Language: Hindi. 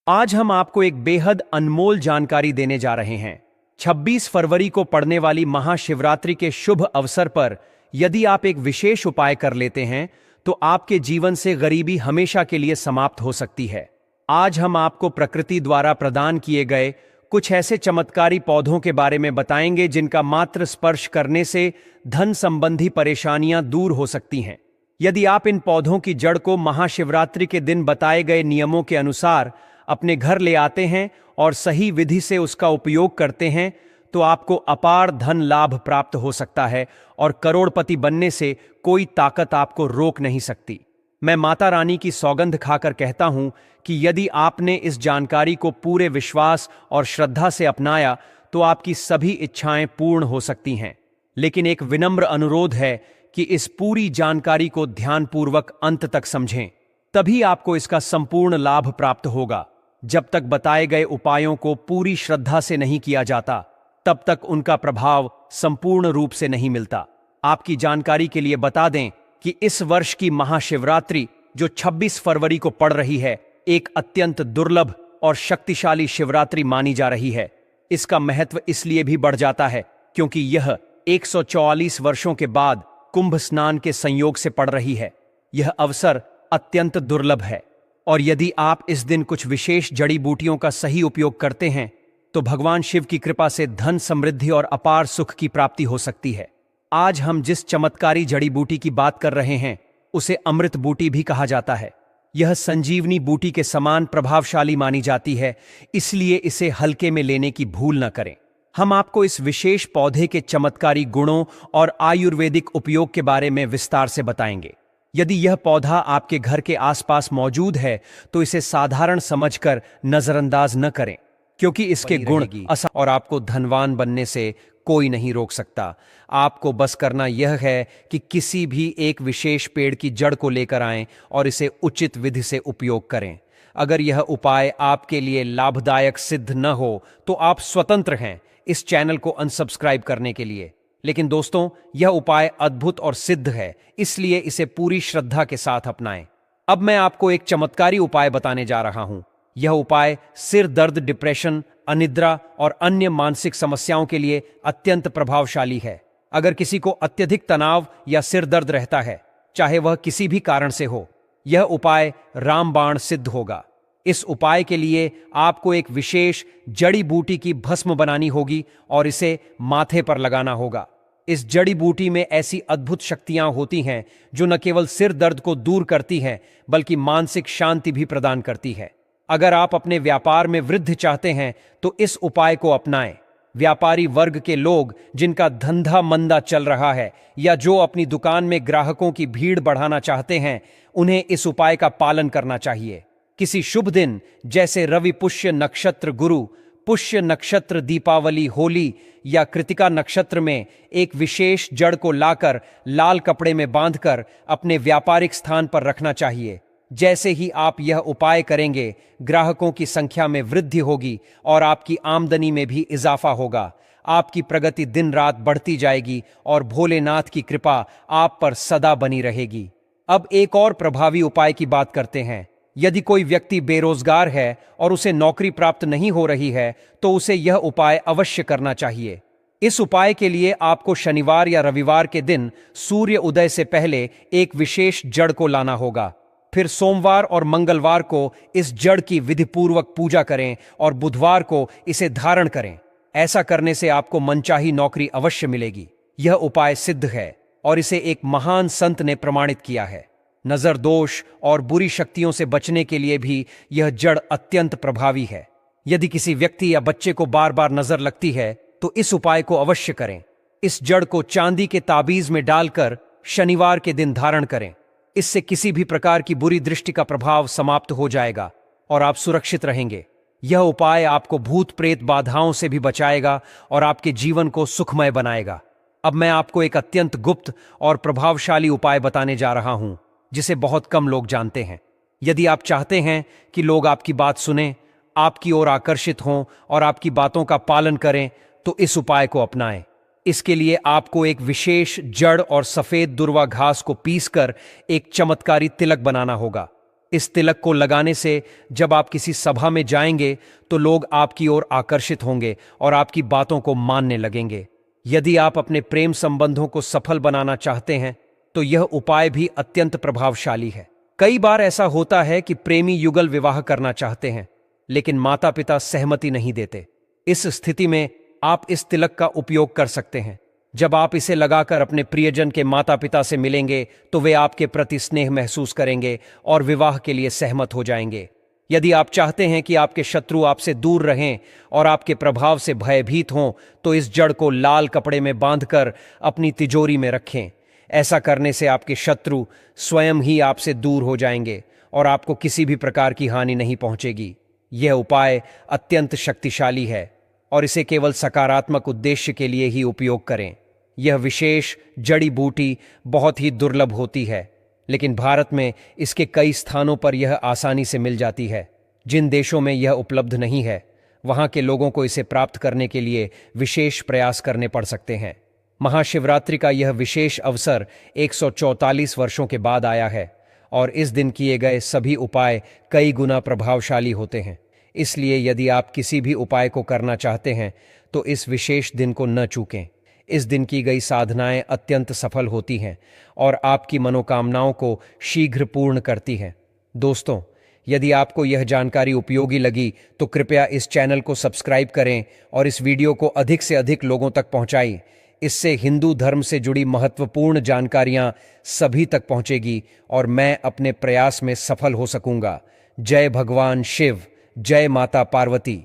आज हम आपको एक बेहद अनमोल जानकारी देने जा रहे हैं। 26 फरवरी को पड़ने वाली महाशिवरात्रि के शुभ अवसर पर यदि आप एक विशेष उपाय कर लेते हैं तो आपके जीवन से गरीबी हमेशा के लिए समाप्त हो सकती है। आज हम आपको प्रकृति द्वारा प्रदान किए गए कुछ ऐसे चमत्कारी पौधों के बारे में बताएंगे जिनका मात्र स्पर्श करने से धन संबंधी परेशानियां दूर हो सकती हैं। यदि आप इन पौधों की जड़ को महाशिवरात्रि के दिन बताए गए नियमों के अनुसार अपने घर ले आते हैं और सही विधि से उसका उपयोग करते हैं तो आपको अपार धन लाभ प्राप्त हो सकता है और करोड़पति बनने से कोई ताकत आपको रोक नहीं सकती। मैं माता रानी की सौगंध खाकर कहता हूं कि यदि आपने इस जानकारी को पूरे विश्वास और श्रद्धा से अपनाया तो आपकी सभी इच्छाएं पूर्ण हो सकती हैं। लेकिन एक विनम्र अनुरोध है कि इस पूरी जानकारी को ध्यानपूर्वक अंत तक समझें, तभी आपको इसका संपूर्ण लाभ प्राप्त होगा। जब तक बताए गए उपायों को पूरी श्रद्धा से नहीं किया जाता तब तक उनका प्रभाव संपूर्ण रूप से नहीं मिलता। आपकी जानकारी के लिए बता दें कि इस वर्ष की महाशिवरात्रि जो 26 फरवरी को पड़ रही है, एक अत्यंत दुर्लभ और शक्तिशाली शिवरात्रि मानी जा रही है। इसका महत्व इसलिए भी बढ़ जाता है क्योंकि यह 144 वर्षों के बाद कुंभ स्नान के संयोग से पड़ रही है। यह अवसर अत्यंत दुर्लभ है और यदि आप इस दिन कुछ विशेष जड़ी बूटियों का सही उपयोग करते हैं तो भगवान शिव की कृपा से धन समृद्धि और अपार सुख की प्राप्ति हो सकती है। आज हम जिस चमत्कारी जड़ी बूटी की बात कर रहे हैं उसे अमृत बूटी भी कहा जाता है। यह संजीवनी बूटी के समान प्रभावशाली मानी जाती है, इसलिए इसे हल्के में लेने की भूल न करें। हम आपको इस विशेष पौधे के चमत्कारी गुणों और आयुर्वेदिक उपयोग के बारे में विस्तार से बताएंगे। यदि यह पौधा आपके घर के आसपास मौजूद है तो इसे साधारण समझकर नजरअंदाज न करें, क्योंकि इसके गुण और आपको धनवान बनने से कोई नहीं रोक सकता। आपको बस करना यह है कि किसी भी एक विशेष पेड़ की जड़ को लेकर आएं और इसे उचित विधि से उपयोग करें। अगर यह उपाय आपके लिए लाभदायक सिद्ध न हो तो आप स्वतंत्र हैं इस चैनल को अनसब्सक्राइब करने के लिए। लेकिन दोस्तों, यह उपाय अद्भुत और सिद्ध है, इसलिए इसे पूरी श्रद्धा के साथ अपनाएं। अब मैं आपको एक चमत्कारी उपाय बताने जा रहा हूं। यह उपाय सिर दर्द, डिप्रेशन, अनिद्रा और अन्य मानसिक समस्याओं के लिए अत्यंत प्रभावशाली है। अगर किसी को अत्यधिक तनाव या सिर दर्द रहता है, चाहे वह किसी भी कारण से हो, यह उपाय रामबाण सिद्ध होगा। इस उपाय के लिए आपको एक विशेष जड़ी बूटी की भस्म बनानी होगी और इसे माथे पर लगाना होगा। इस जड़ी बूटी में ऐसी अद्भुत शक्तियां होती हैं जो न केवल सिर दर्द को दूर करती हैं बल्कि मानसिक शांति भी प्रदान करती है। अगर आप अपने व्यापार में वृद्धि चाहते हैं तो इस उपाय को अपनाएं। व्यापारी वर्ग के लोग जिनका धंधा मंदा चल रहा है या जो अपनी दुकान में ग्राहकों की भीड़ बढ़ाना चाहते हैं, उन्हें इस उपाय का पालन करना चाहिए। किसी शुभ दिन जैसे रवि पुष्य नक्षत्र, गुरु पुष्य नक्षत्र, दीपावली, होली या कृतिका नक्षत्र में एक विशेष जड़ को लाकर लाल कपड़े में बांधकर अपने व्यापारिक स्थान पर रखना चाहिए। जैसे ही आप यह उपाय करेंगे, ग्राहकों की संख्या में वृद्धि होगी और आपकी आमदनी में भी इजाफा होगा। आपकी प्रगति दिन रात बढ़ती जाएगी और भोलेनाथ की कृपा आप पर सदा बनी रहेगी। अब एक और प्रभावी उपाय की बात करते हैं। यदि कोई व्यक्ति बेरोजगार है और उसे नौकरी प्राप्त नहीं हो रही है तो उसे यह उपाय अवश्य करना चाहिए। इस उपाय के लिए आपको शनिवार या रविवार के दिन सूर्य उदय से पहले एक विशेष जड़ को लाना होगा। फिर सोमवार और मंगलवार को इस जड़ की विधिपूर्वक पूजा करें और बुधवार को इसे धारण करें। ऐसा करने से आपको मनचाही नौकरी अवश्य मिलेगी। यह उपाय सिद्ध है और इसे एक महान संत ने प्रमाणित किया है। नजर दोष और बुरी शक्तियों से बचने के लिए भी यह जड़ अत्यंत प्रभावी है। यदि किसी व्यक्ति या बच्चे को बार बार नजर लगती है तो इस उपाय को अवश्य करें। इस जड़ को चांदी के ताबीज में डालकर शनिवार के दिन धारण करें। इससे किसी भी प्रकार की बुरी दृष्टि का प्रभाव समाप्त हो जाएगा और आप सुरक्षित रहेंगे। यह उपाय आपको भूत प्रेत बाधाओं से भी बचाएगा और आपके जीवन को सुखमय बनाएगा। अब मैं आपको एक अत्यंत गुप्त और प्रभावशाली उपाय बताने जा रहा हूं जिसे बहुत कम लोग जानते हैं। यदि आप चाहते हैं कि लोग आपकी बात सुनें, आपकी ओर आकर्षित हों और आपकी बातों का पालन करें तो इस उपाय को अपनाएं। इसके लिए आपको एक विशेष जड़ और सफेद दुर्वा घास को पीसकर एक चमत्कारी तिलक बनाना होगा। इस तिलक को लगाने से जब आप किसी सभा में जाएंगे तो लोग आपकी ओर आकर्षित होंगे और आपकी बातों को मानने लगेंगे। यदि आप अपने प्रेम संबंधों को सफल बनाना चाहते हैं तो यह उपाय भी अत्यंत प्रभावशाली है। कई बार ऐसा होता है कि प्रेमी युगल विवाह करना चाहते हैं लेकिन माता पिता सहमति नहीं देते। इस स्थिति में आप इस तिलक का उपयोग कर सकते हैं। जब आप इसे लगाकर अपने प्रियजन के माता पिता से मिलेंगे तो वे आपके प्रति स्नेह महसूस करेंगे और विवाह के लिए सहमत हो जाएंगे। यदि आप चाहते हैं कि आपके शत्रु आपसे दूर रहें और आपके प्रभाव से भयभीत हों तो इस जड़ को लाल कपड़े में बांधकर अपनी तिजोरी में रखें। ऐसा करने से आपके शत्रु स्वयं ही आपसे दूर हो जाएंगे और आपको किसी भी प्रकार की हानि नहीं पहुंचेगी। यह उपाय अत्यंत शक्तिशाली है और इसे केवल सकारात्मक उद्देश्य के लिए ही उपयोग करें। यह विशेष जड़ी बूटी बहुत ही दुर्लभ होती है, लेकिन भारत में इसके कई स्थानों पर यह आसानी से मिल जाती है। जिन देशों में यह उपलब्ध नहीं है, वहां के लोगों को इसे प्राप्त करने के लिए विशेष प्रयास करने पड़ सकते हैं। महाशिवरात्रि का यह विशेष अवसर 144 वर्षों के बाद आया है और इस दिन किए गए सभी उपाय कई गुना प्रभावशाली होते हैं। इसलिए यदि आप किसी भी उपाय को करना चाहते हैं तो इस विशेष दिन को न चूकें। इस दिन की गई साधनाएं अत्यंत सफल होती हैं और आपकी मनोकामनाओं को शीघ्र पूर्ण करती हैं। दोस्तों, यदि आपको यह जानकारी उपयोगी लगी तो कृपया इस चैनल को सब्सक्राइब करें और इस वीडियो को अधिक से अधिक लोगों तक पहुंचाएं। इससे हिंदू धर्म से जुड़ी महत्वपूर्ण जानकारियां सभी तक पहुंचेगी और मैं अपने प्रयास में सफल हो सकूंगा। जय भगवान शिव, जय माता पार्वती।